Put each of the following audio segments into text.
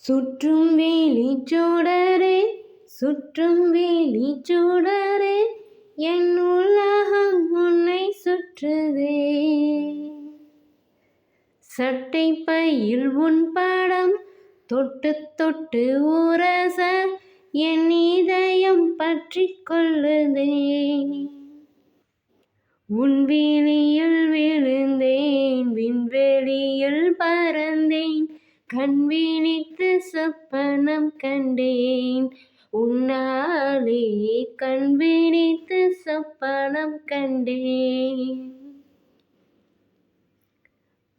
சுற்றும் வெளிச்சோடரே சுற்றும் வெளிச்சோடரே என் உலகம் உன்னை சுற்றுதே. சட்டை பையில் உன் படம் தொட்டு தொட்டு உரச என் இதயம் பற்றி கொள்ளுதே. உன் விழியில் விழுந்தேன் விண்வெளியில் பறந்தேன் கண் விழித்து சொப்பனம் கண்டேன் உன்னாலே கண் விழித்து சொப்பனம் கண்டேன்.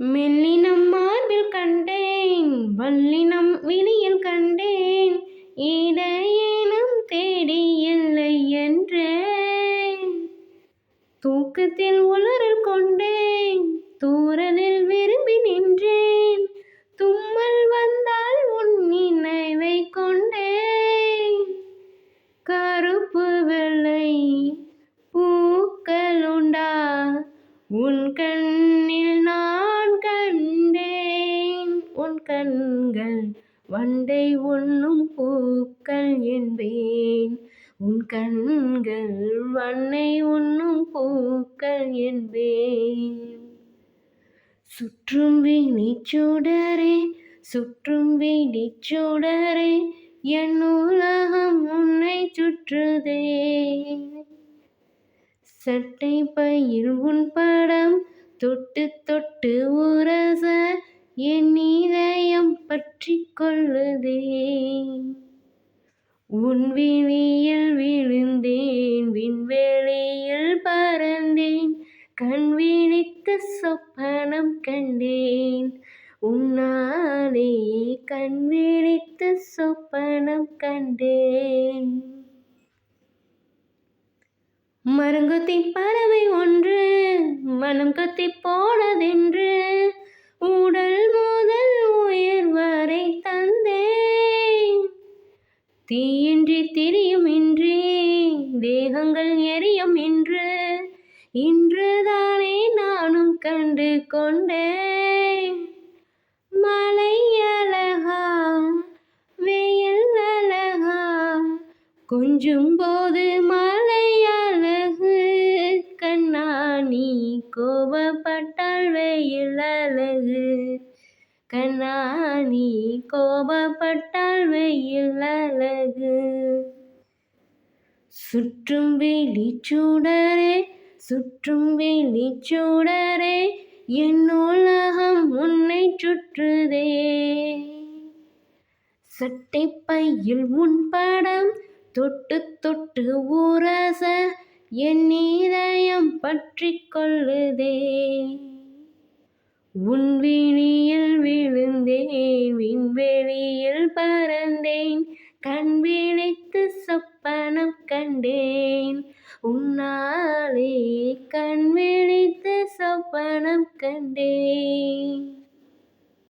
மெல்லினம் மார்பில் கண்டேன் வல்லினம் விழியில் கண்டேன் இடையேனும் தேடி இல்லை என்றேன். தூக்கத்தில் உளறல் கொண்டேன் தூரலில் விரும்பி நின்றேன் தும்மல் வந்தால் உன் நினைவை கொண்டேன். கருப்பு வெள்ளை பூக்களுண்டா உன் கண்ணில் நான் கண்டேன் உன் கண்கள் வண்டை உண்ணும் பூக்கள் என்பேன் உன் கண்கள் வண்டை உண்ணும் பூக்கள் என்பேன். சுற்றும் வெளிச்சோடரே சுற்றும் வெளிச்சோடரே என் உலகம் உன்னை சுற்றுதே. சட்டை பையில் உன் படம் தொட்டு தொட்டு உரச என் இதயம் பற்றி கொள்ளுதே. உன் விழியில் விழுந்தேன் விண்வெளியில் பறந்தேன் கண் விழித்து சொப்பனம் கண்டேன் உன்னாலே கண் விழித்து சொப்பனம் கண்டேன். மரங்கொத்தி பறவை ஒன்று மனம் கொத்தி போனதென்று உடல் முதல் உயிர் வரை தந்தேன். தீயின்றி திரியும் இன்றி தேகங்கள் எரியும் இன்றுதானே நானும் கண்டு கொண்டேன். மலை அழகா வெயில் அழகா கொஞ்சும் போது மலை அழகு கண்ணாணி கோபப்பட்டால் வெயில் அழகு கண்ணாணி கோபப்பட்டால் வெயில் அழகு. சுற்றும் வெளிச்சோடரே சுற்றும் வெளிச்சோடரே என் உலகம் உன்னை சுற்றுதே. சட்டை பையில் உன் படம் தொட்டு தொட்டு உரச என் இதயம் பற்றி கொள்ளுதே. உன் விழியில் விழுந்தேன் விண்வெளியில் பறந்தேன் கண் விழித்து சொப்பனம் கண்டேன் உன்னாலே கண் விழித்து சொப்பனம் கண்டேன்.